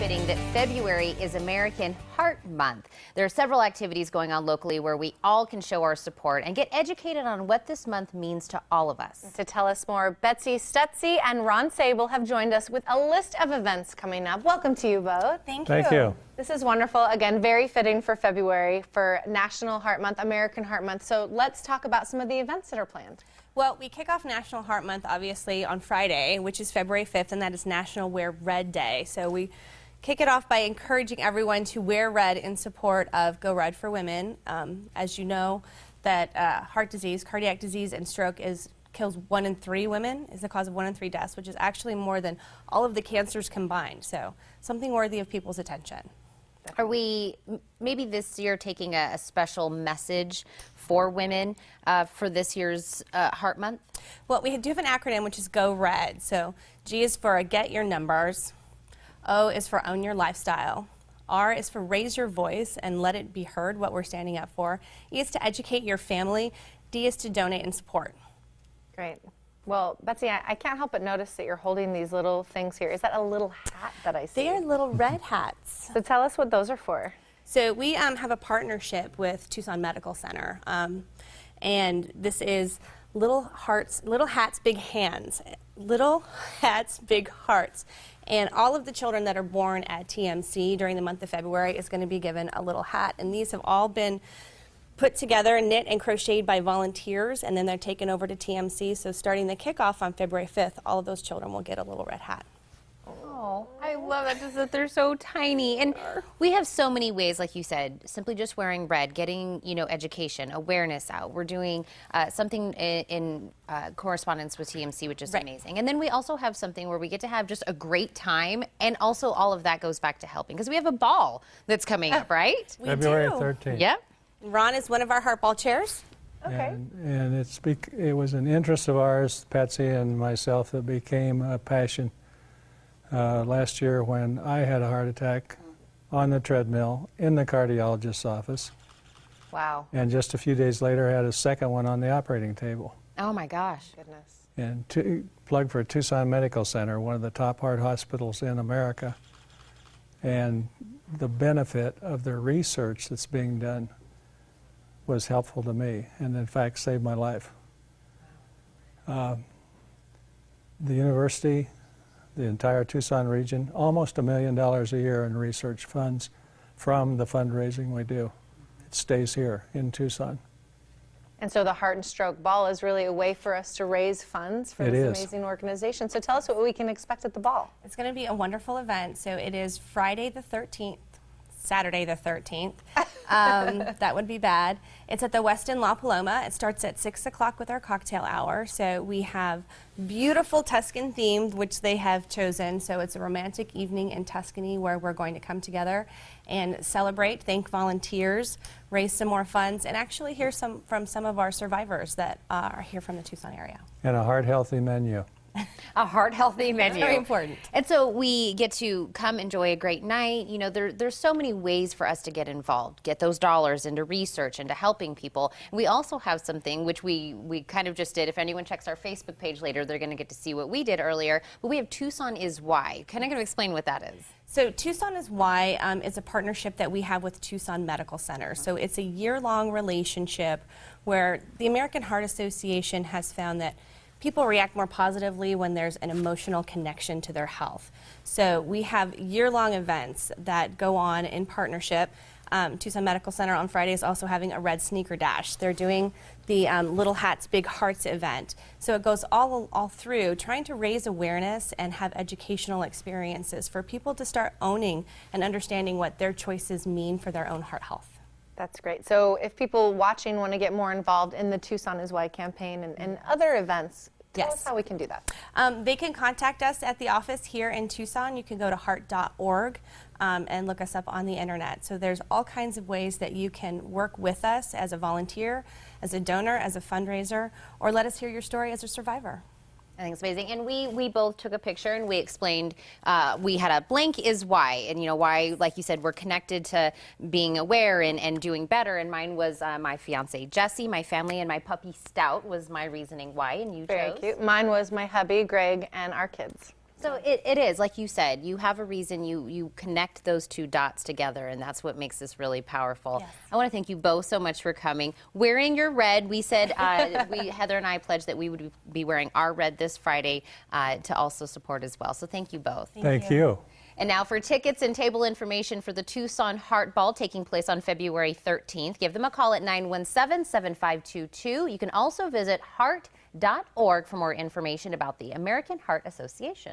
fitting that February is American Heart Month. There are several activities going on locally where we all can show our support and get educated on what this month means to all of us. To tell us more, Betsy Stutzy and Ron Sable have joined us with a list of events coming up. Welcome to you both. Thank you. This is wonderful. Again, very fitting for February for National Heart Month, American Heart Month. So let's talk about some of the events that are planned. Well, we kick off National Heart Month, obviously, on Friday, which is February 5th, and that is National Wear Red Day. So we kick it off by encouraging everyone to wear red in support of Go Red for Women. As you know, that heart disease, cardiac disease, and stroke kills 1 in 3 women, is the cause of 1 in 3 deaths, which is actually more than all of the cancers combined. So something worthy of people's attention. Are we maybe this year taking a special message for women for this year's Heart Month? Well, we do have an acronym, which is Go Red. So G is for Get Your Numbers. O is for Own Your Lifestyle. R is for Raise Your Voice and Let It Be Heard, what we're standing up for. E is to Educate Your Family. D is to Donate and Support. Great. Well, Betsy, I can't help but notice that you're holding these little things here. Is that a little hat that I see? They are little red hats. So tell us what those are for. So we have a partnership with Tucson Medical Center, and this is Little Hats, Big Hands. Little Hats, Big Hearts. And all of the children that are born at TMC during the month of February is going to be given a little hat. And these have all been put together, knit and crocheted by volunteers, and then they're taken over to TMC. So starting the kickoff on February 5th, all of those children will get a little red hat. Oh, I love it, just that they're so tiny. And we have so many ways, like you said, simply just wearing red, getting, education, awareness out. We're doing something in correspondence with TMC, which is amazing. And then we also have something where we get to have just a great time, and also all of that goes back to helping, because we have a ball that's coming up, right? February 13th. Yep. Ron is one of our heart ball chairs. Okay. And it was an interest of ours, Patsy and myself, that became a passion last year when I had a heart attack on the treadmill in the cardiologist's office. Wow. And just a few days later, I had a second one on the operating table. Oh, my gosh. Goodness. And plug for Tucson Medical Center, one of the top heart hospitals in America. And the benefit of the research that's being done was helpful to me, and in fact saved my life. The university, the entire Tucson region, almost $1 million a year in research funds from the fundraising we do. It stays here in Tucson. And so the Heart and Stroke Ball is really a way for us to raise funds for this amazing organization. So tell us what we can expect at the ball. It's going to be a wonderful event. So it is Friday the 13th, Saturday the 13th. That would be bad. It's at the Westin La Paloma. It starts at 6 o'clock with our cocktail hour. So we have beautiful Tuscan themed, which they have chosen. So it's a romantic evening in Tuscany where we're going to come together and celebrate, thank volunteers, raise some more funds, and actually hear from some of our survivors that are here from the Tucson area. And a heart-healthy menu. A heart-healthy menu. Very important. And so we get to come enjoy a great night. There's so many ways for us to get involved, get those dollars into research, into helping people. We also have something which we kind of just did. If anyone checks our Facebook page later, they're going to get to see what we did earlier. But we have Tucson is Why. Can I kind of explain what that is? So Tucson is Why is a partnership that we have with Tucson Medical Center. So it's a year-long relationship where the American Heart Association has found that people react more positively when there's an emotional connection to their health. So we have year-long events that go on in partnership. Tucson Medical Center on Friday is also having a red sneaker dash. They're doing the Little Hats, Big Hearts event. So it goes all through trying to raise awareness and have educational experiences for people to start owning and understanding what their choices mean for their own heart health. That's great. So if people watching want to get more involved in the Tucson is Why campaign and other events, tell us how we can do that. They can contact us at the office here in Tucson. You can go to heart.org and look us up on the internet. So there's all kinds of ways that you can work with us as a volunteer, as a donor, as a fundraiser, or let us hear your story as a survivor. I think it's amazing. And we both took a picture and we explained, we had a blank is why. And why, like you said, we're connected to being aware and doing better. And mine was my fiance, Jesse, my family, and my puppy, Stout, was my reasoning why. And you chose? Very cute. Mine was my hubby, Greg, and our kids. So it is, like you said, you have a reason, you connect those two dots together, and that's what makes this really powerful. Yes. I want to thank you both so much for coming. Wearing your red, we said, Heather and I pledged that we would be wearing our red this Friday to also support as well. So thank you both. Thank you. And now for tickets and table information for the Tucson Heart Ball taking place on February 13th. Give them a call at 917-7522. You can also visit heart.org for more information about the American Heart Association.